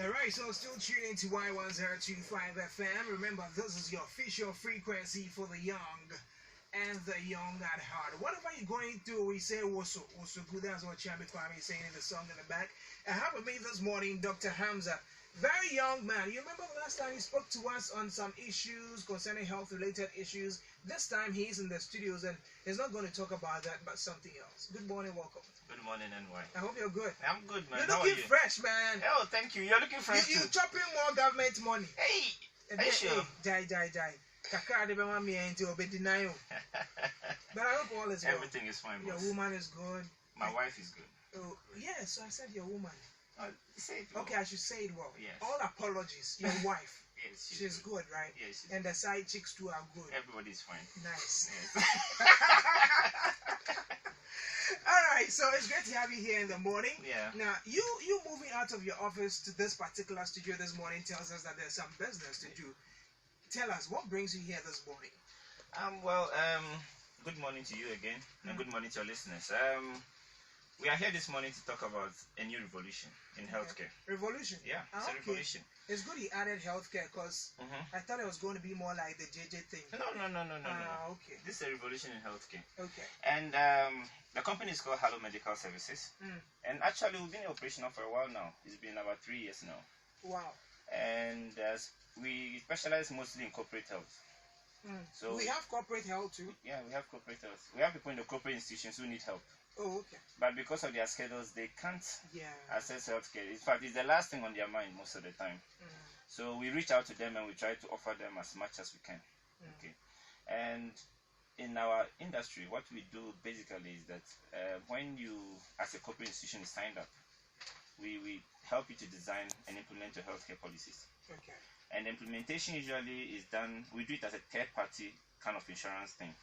Alright, so still tuning into Y1025 FM. Remember, this is your official frequency for the young and the young at heart. Whatever you're going through, we say, also good. That's what Chambi Kwame is saying in the song in the back. I have with me this morning Dr. Hamza. Very young man. You remember the last time he spoke to us on some issues concerning health-related issues? This time he's in the studios and he's not going to talk about that, but something else. Good morning, welcome. Good morning, NY. I hope you're good. I'm good, man. You're looking fresh, man. Oh, thank you. You're looking fresh You're too. chopping more government money. Hey, are you sure? Die. Kakra de bema mi enti obe deny you. But I hope all is well. Everything is fine, Your boss. woman is good. My wife is good. Oh, yeah, so I said your woman. Say it well. Okay, I should say it well. Yes. All apologies. Your wife. Yes, She's good, right? Yes, And the side chicks too are good. everybody's fine. Nice. Yes. Alright, so it's great to have you here in the morning. Yeah. Now, you moving out of your office to this particular studio this morning tells us that there's some business to do. Tell us, what brings you here this morning? Good morning to you again, and good morning to your listeners. We are here this morning to talk about a new revolution in healthcare. Revolution? Yeah, it's a revolution. It's good he added healthcare because I thought it was going to be more like the JJ thing. No. Okay. This is a revolution in healthcare. Okay. And the company is called Hello Medical Services. And actually, we've been operational for a while now. It's been about 3 years now. Wow. And we specialize mostly in corporate health. So we have corporate health too. Yeah, we have corporate health. We have people in the corporate institutions who need help. Oh, okay. But because of their schedules, they can't access healthcare. In fact, it's the last thing on their mind most of the time. So we reach out to them and we try to offer them as much as we can. Okay. And in our industry, what we do basically is that when you, as a corporate institution, is signed up, we help you to design and implement your healthcare policies. Okay. And implementation usually is done, we do it as a third-party kind of insurance thing.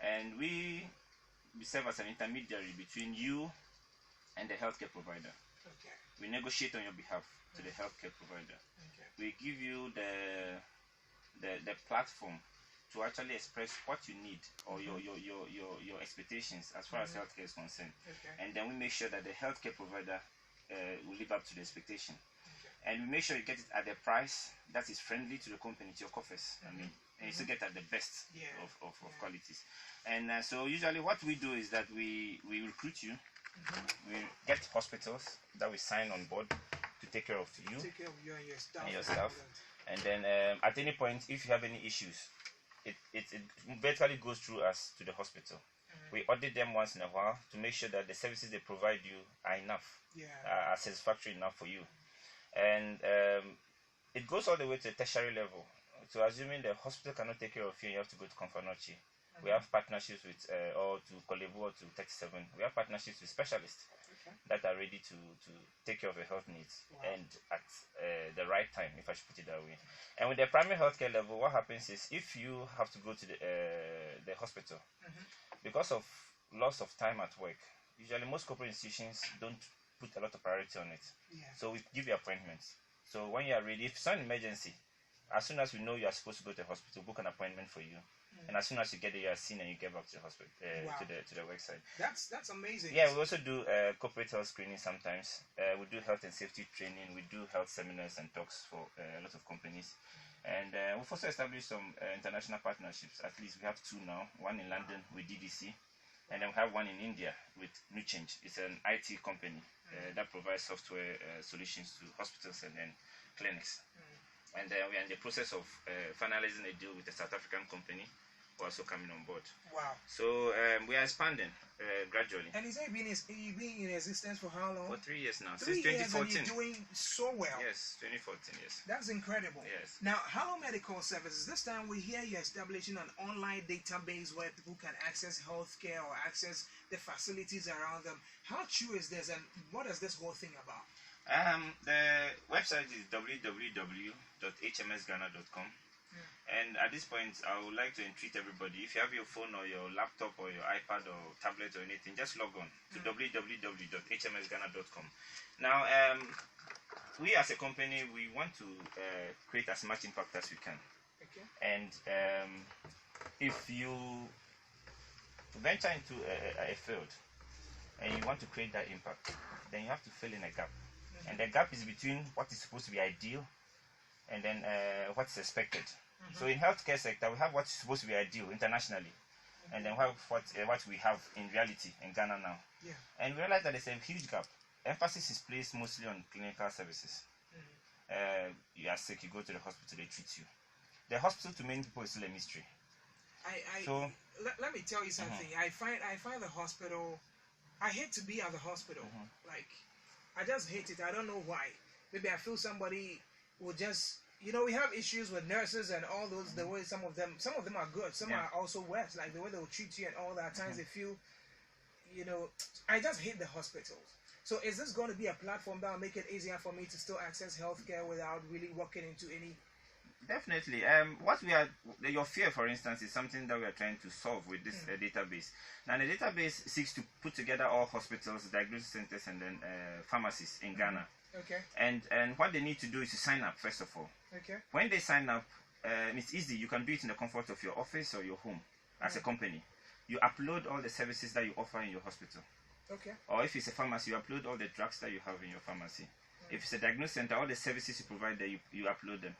And we serve as an intermediary between you and the healthcare provider. Okay. We negotiate on your behalf to the healthcare provider. Okay. We give you the platform to actually express what you need or your expectations as far as healthcare is concerned. Okay. And then we make sure that the healthcare provider will live up to the expectation. And we make sure you get it at the price that is friendly to the company, to your coffers. I mean, and you still get at the best of qualities. And so usually what we do is that we recruit you. We get hospitals that we sign on board to take care of you, take care of you and your staff. And then at any point, if you have any issues, it virtually goes through us to the hospital. We audit them once in a while to make sure that the services they provide you are enough, are satisfactory enough for you. And it goes all the way to the tertiary level. So assuming the hospital cannot take care of you, you have to go to Confanochi. We have partnerships with, or to Kolebu or to 37. We have partnerships with specialists that are ready to take care of your health needs and at the right time, if I should put it that way. And with the primary healthcare level, what happens is if you have to go to the hospital, because of loss of time at work, usually most corporate institutions don't put a lot of priority on it. So we give you appointments. So when you are ready, if it's an emergency, as soon as we know you are supposed to go to the hospital, book an appointment for you. And as soon as you get there, you are seen and you get back to the hospital, to the website. That's amazing. Yeah, we also do corporate health screening sometimes. We do health and safety training. We do health seminars and talks for a lot of companies. And we've also established some international partnerships. At least we have 2 now. One in London with DDC. And then we have one in India with New Change. It's an IT company that provides software solutions to hospitals and then clinics. And we are in the process of finalizing a deal with a South African company who are also coming on board. Wow. So we are expanding gradually. And he's been in existence for how long? For 3 years now. 3 Since years 2014. and you're doing so well. Yes, 2014, yes. That's incredible. Yes. Now, Hello Medical Services, this time we hear you're establishing an online database where people can access healthcare or access the facilities around them. How true is this and what is this whole thing about? The website is www.hmsghana.com. And at this point, I would like to entreat everybody, if you have your phone or your laptop or your iPad or tablet or anything, just log on to www.hmsghana.com. Now, we as a company, we want to create as much impact as we can. Okay. And if you venture into a field and you want to create that impact, then you have to fill in a gap. And the gap is between what is supposed to be ideal and then what's expected. So in healthcare sector, we have what's supposed to be ideal internationally, and then what we have in reality in Ghana now. Yeah. And we realize that there's a huge gap. Emphasis is placed mostly on clinical services. You are sick, you go to the hospital, they treat you. The hospital to many people is still a mystery. Let me tell you something. I find the hospital. I hate to be at the hospital. Like, I just hate it. I don't know why. Maybe I feel somebody will just, we have issues with nurses and all those. The way some of them are good. Some are also worse. Like the way they will treat you and all that. At times they feel, I just hate the hospitals. So is this going to be a platform that will make it easier for me to still access healthcare without really walking into any? Definitely. Your fear, for instance, is something that we are trying to solve with this database. Now, the database seeks to put together all hospitals, diagnosis centers, and then pharmacies in Ghana. Okay. And what they need to do is to sign up, first of all. Okay. When they sign up, it's easy. You can do it in the comfort of your office or your home as a company. You upload all the services that you offer in your hospital. Okay. Or if it's a pharmacy, you upload all the drugs that you have in your pharmacy. If it's a diagnosis center, all the services you provide there, you upload them.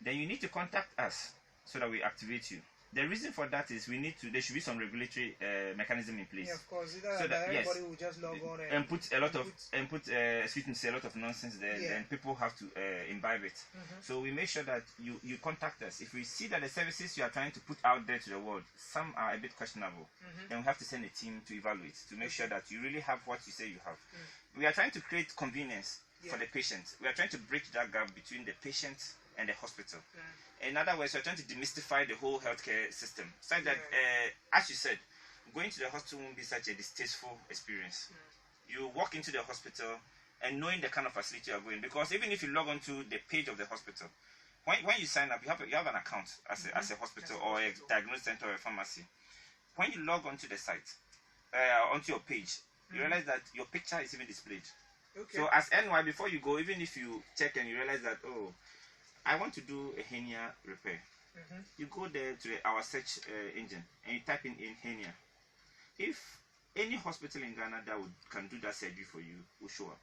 Then you need to contact us so that we activate you. The reason for that is there should be some regulatory mechanism in place. Yeah, of course. So that everybody will just log on and put a lot of nonsense there. Then people have to imbibe it. So we make sure that you contact us. If we see that the services you are trying to put out there to the world, some are a bit questionable, then we have to send a team to evaluate to make sure that you really have what you say you have. We are trying to create convenience for the patient. We are trying to bridge that gap between the patient and the hospital. In other words, we're trying to demystify the whole healthcare system. So that, as you said, going to the hospital won't be such a distasteful experience. You walk into the hospital and knowing the kind of facility you're going, because even if you log onto the page of the hospital, when you sign up, you have an account as a hospital or a diagnosis center or a pharmacy. When you log onto the site, onto your page, you realize that your picture is even displayed. Okay. So as NY, before you go, even if you check and you realize that, I want to do a hernia repair. You go there to our search engine and you type in hernia. If any hospital in Ghana that can do that surgery for you will show up.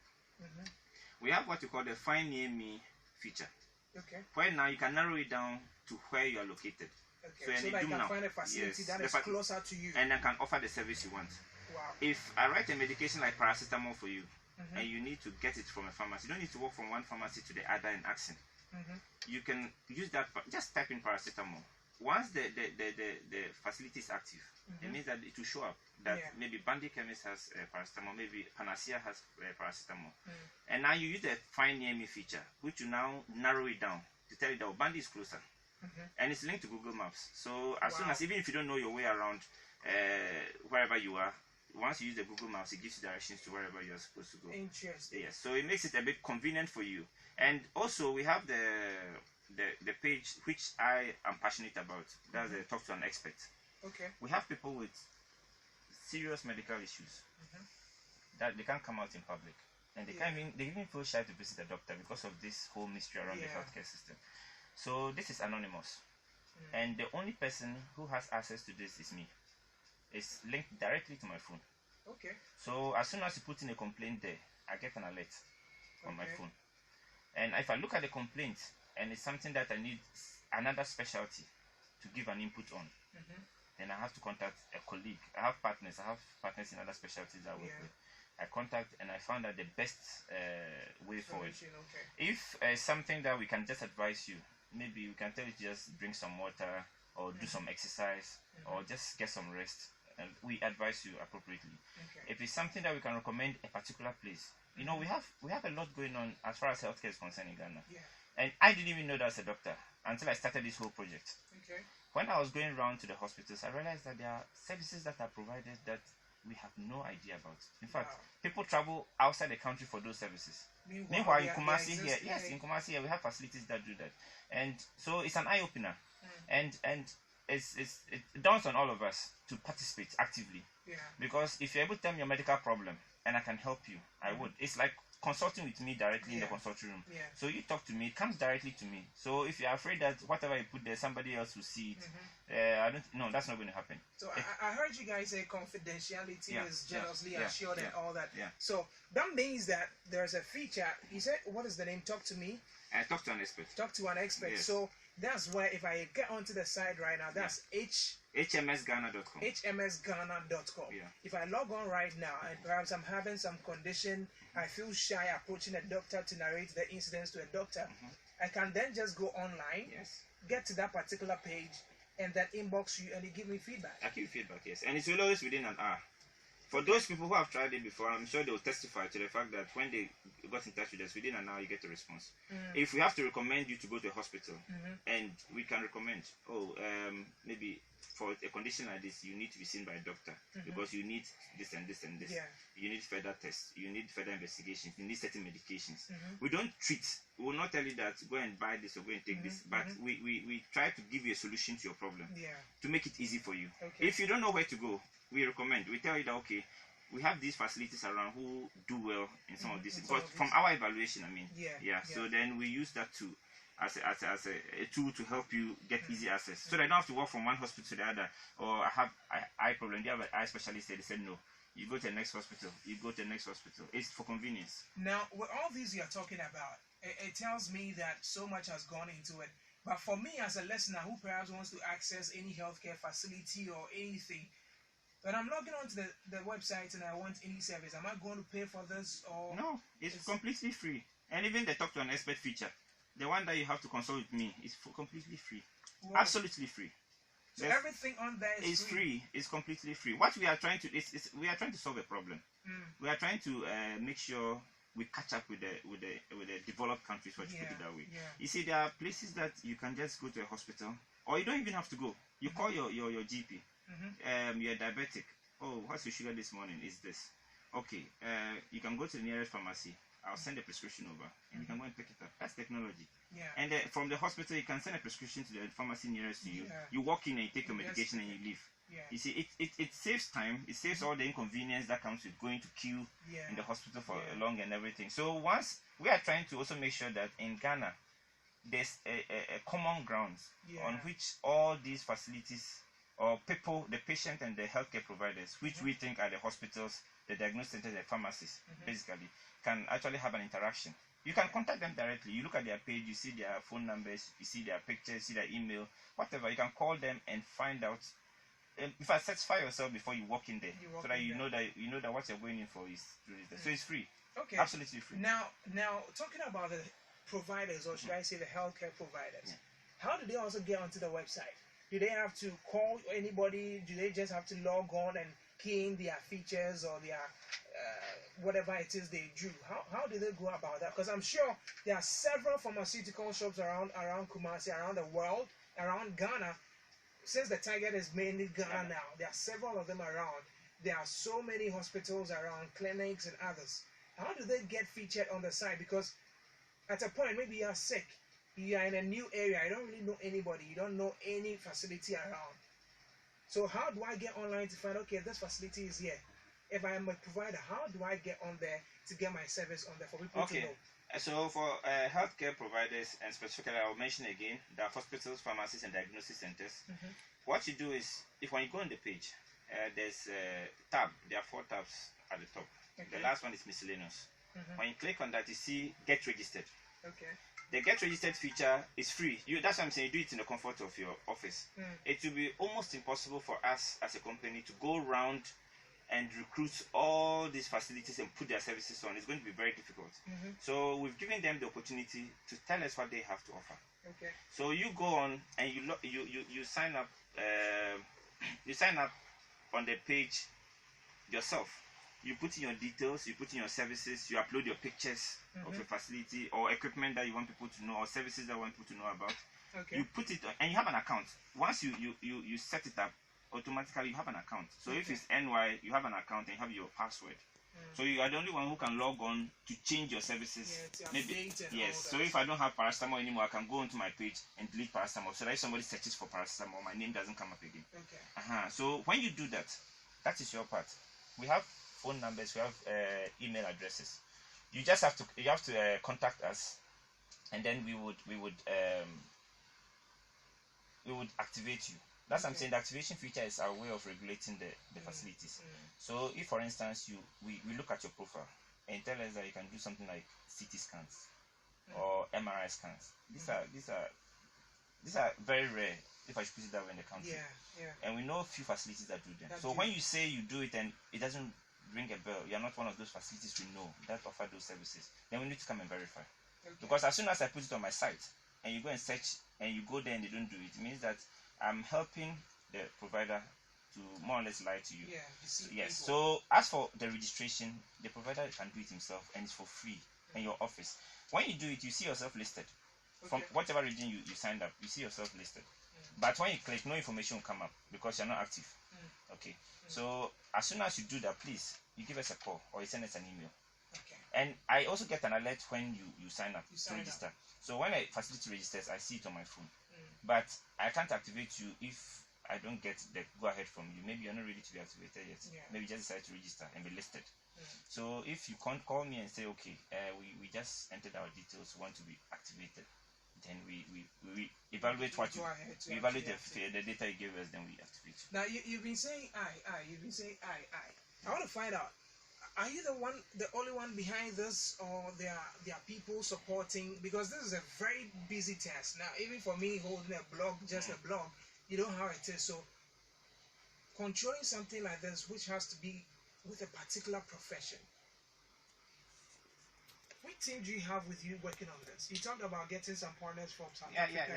We have what you call the Find Near Me feature. Okay. Where now you can narrow it down to where you are located. Okay. So that you can find a facility that is closer to you. And I can offer the service you want. Wow. If I write a medication like paracetamol for you, and you need to get it from a pharmacy, you don't need to walk from one pharmacy to the other and ask. You can use that, just type in paracetamol. Once the facility is active, it means that it will show up that maybe Bandy Chemist has paracetamol, maybe Panacea has paracetamol. And now you use the Find Near Me feature, which will now narrow it down to tell you that Bandy is closer. And it's linked to Google Maps. So as soon as, even if you don't know your way around wherever you are, once you use the Google Maps, it gives you directions to wherever you are supposed to go. Interesting. Yes, so it makes it a bit convenient for you. And also we have the page which I am passionate about. That's a Talk to an Expert. Okay. We have people with serious medical issues that they can't come out in public, and they even feel shy to visit a doctor because of this whole mystery around the healthcare system. So this is anonymous, and the only person who has access to this is me. It's linked directly to my phone. Okay. So as soon as you put in a complaint there, I get an alert on my phone. And if I look at the complaint and it's something that I need another specialty to give an input on, then I have to contact a colleague. I have partners in other specialties that I work with. I contact and I found that the best way forward. If something that we can just advise you, maybe we can tell you to just drink some water or do some exercise or just get some rest, and we advise you appropriately. If it's something that we can recommend a particular place, we have a lot going on as far as healthcare is concerned in Ghana. And I didn't even know that as a doctor until I started this whole project. When I was going around to the hospitals, I realized that there are services that are provided that we have no idea about. In fact, people travel outside the country for those services. Meanwhile, in Kumasi here, in Kumasi here, we have facilities that do that. And so it's an eye-opener. And it dawns on all of us to participate actively. Because if you're able to tell me your medical problem and I can help you, I would. It's like consulting with me directly in the consulting room. So you talk to me, it comes directly to me. So if you're afraid that whatever you put there, somebody else will see it, no, that's not going to happen. So I heard you guys say confidentiality is jealously assured and all that. So that means that there's a feature. He said, what is the name? Talk to me. Talk to an expert. Talk to an expert. Yes. So that's where, if I get onto the site right now, that's HMSGHANA.com. HMSGHANA.com. If I log on right now and perhaps I'm having some condition, I feel shy approaching a doctor to narrate the incidents to a doctor, I can then just go online, get to that particular page, and then inbox you and you give me feedback. I give you feedback, yes. And it's always within an hour. For those people who have tried it before, I'm sure they will testify to the fact that when they got in touch with us, within an hour you get a response. If we have to recommend you to go to a hospital, and we can recommend, maybe for a condition like this, you need to be seen by a doctor because you need this and this and this. You need further tests, you need further investigations, you need certain medications. We don't treat, we will not tell you that go and buy this or go and take this, but we try to give you a solution to your problem to make it easy for you. If you don't know where to go, we recommend, we tell you that, okay, we have these facilities around who do well in some of these, because from our evaluation, I mean, so then we use that too as a tool to help you get easy access, so that you don't have to walk from one hospital to the other. Or I have an eye problem, do you have an eye specialist there? They said no, you go to the next hospital, you go to the next hospital. It's for convenience. Now, with all these you're talking about, it tells me that so much has gone into it. But for me as a listener who perhaps wants to access any healthcare facility or anything, when I'm logging onto the website and I want any service, am I going to pay for this? Or no, it's completely free. And even the talk to an expert feature, the one that you have to consult with me, is completely free. Whoa. Absolutely free. So everything on there is free. It's completely free. What we are trying to we are trying to solve a problem. We are trying to make sure we catch up with the developed countries, what you put it that way. You see, there are places that you can just go to a hospital, or you don't even have to go. You call your GP. You're diabetic. Oh, what's your sugar this morning? Is this? Okay. You can go to the nearest pharmacy. I'll send a prescription over, and you can go and pick it up. That's technology. And from the hospital, you can send a prescription to the pharmacy nearest to you. You walk in and you take your medication and you leave. You see, it saves time. It saves all the inconvenience that comes with going to queue in the hospital for long and everything. So once we are trying to also make sure that in Ghana, there's a common grounds on which all these facilities, or people, the patient and the healthcare providers, which we think are the hospitals, the diagnosis centers, the pharmacies, basically, can actually have an interaction. You can contact them directly. You look at their page, you see their phone numbers, you see their pictures, see their email, whatever. You can call them and find out. In fact, satisfy yourself before you walk in there, so that you know that what you're going in for is really there. So it's free. Okay. Absolutely free. Now talking about the providers, or should I say the healthcare providers, how do they also get onto the website? Do they have to call anybody? Do they just have to log on and key in their features or their whatever it is they do? How do they go about that? Because I'm sure there are several pharmaceutical shops around Kumasi, around the world, around Ghana. Since the target is mainly Ghana now, there are several of them around. There are so many hospitals around, clinics and others. How do they get featured on the site? Because at a point, maybe you are sick, you are in a new area, you don't really know anybody, you don't know any facility around. So how do I get online to find, okay, this facility is here? If I am a provider, how do I get on there to get my service on there for people to know? So for healthcare providers, and specifically I will mention again, there are hospitals, pharmacies and diagnosis centers. What you do is, when you go on the page, there's a tab. There are 4 tabs at the top. The last one is miscellaneous. When you click on that, you see get registered. The get registered feature is free. That's what I'm saying. You do it in the comfort of your office. It will be almost impossible for us as a company to go around and recruit all these facilities and put their services on. It's going to be very difficult. So we've given them the opportunity to tell us what they have to offer. So you go on and you sign up. You sign up on the page yourself. You put in your details, you put in your services, you upload your pictures of your facility or equipment that you want people to know, or services that you want people to know about. You put it on, and you have an account. Once you set it up, automatically you have an account. So if it's NY, you have an account and you have your password. So you are the only one who can log on to change your services. So if I don't have paracetamol anymore, I can go onto my page and delete paracetamol. So that if somebody searches for paracetamol, my name doesn't come up again. So when you do that, that is your part. We have phone numbers, we have email addresses. you have to contact us, and then we would activate you. That's what I'm saying. The activation feature is our way of regulating the facilities. So if, for instance, we look at your profile and tell us that you can do something like CT scans or MRI scans. These are very rare, if I should put it that way, in the country. And we know a few facilities that do them. So when you say you do it and it doesn't ring a bell, you're not one of those facilities we know that offer those services, then we need to come and verify. Because as soon as I put it on my site and you go and search and you go there and they don't do it, it means that I'm helping the provider to more or less lie to you. Yes. So as for the registration, the provider can do it himself and it's for free in your office. When you do it, you see yourself listed. From whatever region you signed up, you see yourself listed. But when you click, no information will come up because you're not active. Okay. So as soon as you do that, please, you give us a call or you send us an email. And I also get an alert when you sign up to register. So when a facility registers, I see it on my phone. But I can't activate you if I don't get the go-ahead from you. Maybe you're not ready to be activated yet. Maybe you just decide to register and be listed. So if you can't call me and say, okay, we just entered our details, want to be activated, then we evaluate the data you gave us, then we activate you. Now you've been saying you've been saying I want to find out, are you the only one behind this, or there are people supporting? Because this is a very busy task. Now, even for me holding a blog, just a blog, you know how it is. So controlling something like this, which has to be with a particular profession, what team do you have with you working on this? You talked about getting some partners from South Africa.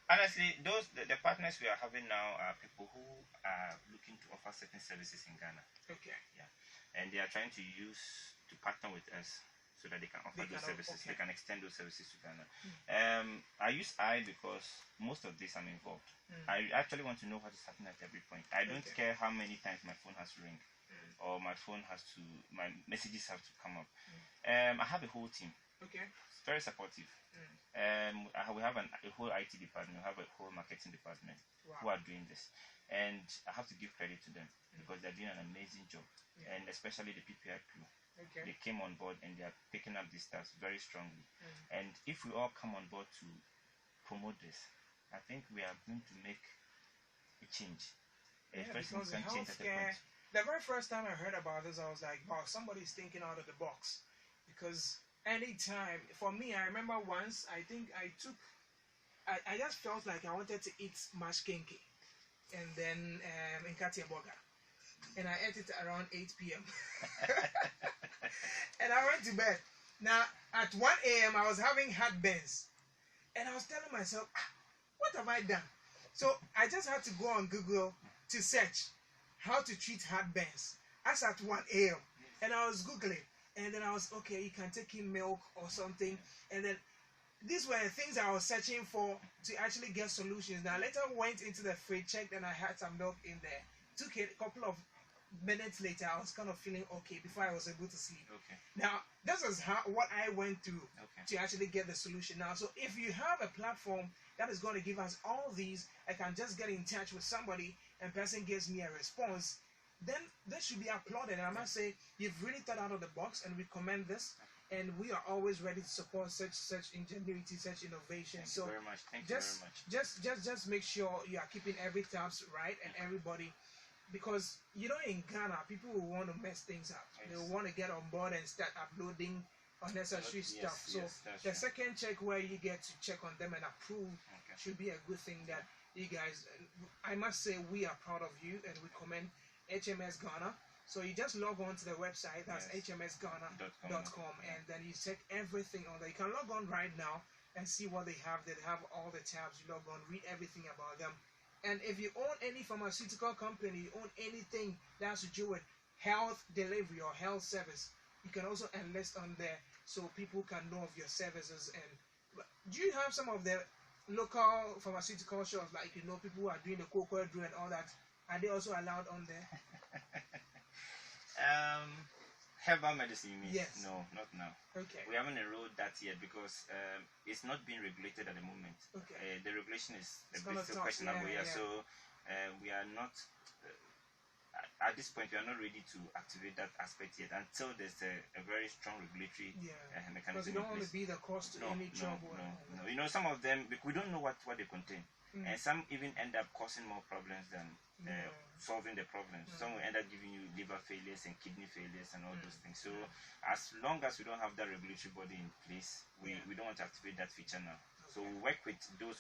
Honestly, the partners we are having now are people who are looking to offer certain services in Ghana. And they are trying to partner with us so that they can offer those services. They can extend those services to Ghana. I use because most of this I'm involved. I actually want to know what is happening at every point. I don't care how many times my phone has to ring or my messages have to come up. I have a whole team. It's very supportive. We have a whole IT department. We have a whole marketing department who are doing this. And I have to give credit to them because they're doing an amazing job. And especially the PPI crew. They came on board and they are picking up these tasks very strongly. And if we all come on board to promote this, I think we are going to make a change. Because the healthcare, the very first time I heard about this, I was like, wow, somebody's thinking out of the box. Because anytime, for me, I remember once, I think I just felt like I wanted to eat mashed kinky and then Nkati burger. And I ate it around 8 p.m. And I went to bed. Now, at 1 a.m., I was having heartburns. And I was telling myself, what have I done? So I just had to go on Google to search how to treat heartburns. As at 1 a.m. And I was Googling. And then I was, okay, you can take in milk or something. And then these were the things I was searching for to actually get solutions. Now, later went into the fridge, checked, and I had some milk in there. Took it a couple of minutes later, I was kind of feeling okay before I was able to sleep. Now, this is what I went through to actually get the solution. Now, so if you have a platform that is going to give us all these, I can just get in touch with somebody and person gives me a response, then this should be applauded. And I must say, you've really thought out of the box, and we commend this. And we are always ready to support such ingenuity, such innovation. Thank you very much. Thank you very much. Just make sure you are keeping every tabs right and everybody, because you know in Ghana people will want to mess things up. They will want to get on board and start uploading unnecessary stuff. So the second check where you get to check on them and approve should be a good thing. That you guys, I must say, we are proud of you and we commend HMSGHANA. So you just log on to the website, that's HMSGHANA.com, and then you check everything on there. You can log on right now and see what they have. They have all the tabs. You log on, read everything about them. And if you own any pharmaceutical company, you own anything that has to do with health delivery or health service, you can also enlist on there so people can know of your services. And do you have some of the local pharmaceutical shops, like, you know, people who are doing the cocoa brew and all that? Are they also allowed on there? Herbal medicine, you mean? Yes. No, not now. We haven't enrolled that yet because it's not being regulated at the moment. The regulation is a bit still questionable. So we are not. at this point, we are not ready to activate that aspect yet until there's a very strong regulatory mechanism. Because you don't want to be the cause to any trouble. No. You know, some of them, we don't know what they contain. And some even end up causing more problems than solving the problems. Some will end up giving you liver failures and kidney failures and all those things. So as long as we don't have that regulatory body in place, we don't want to activate that feature now. So we work with those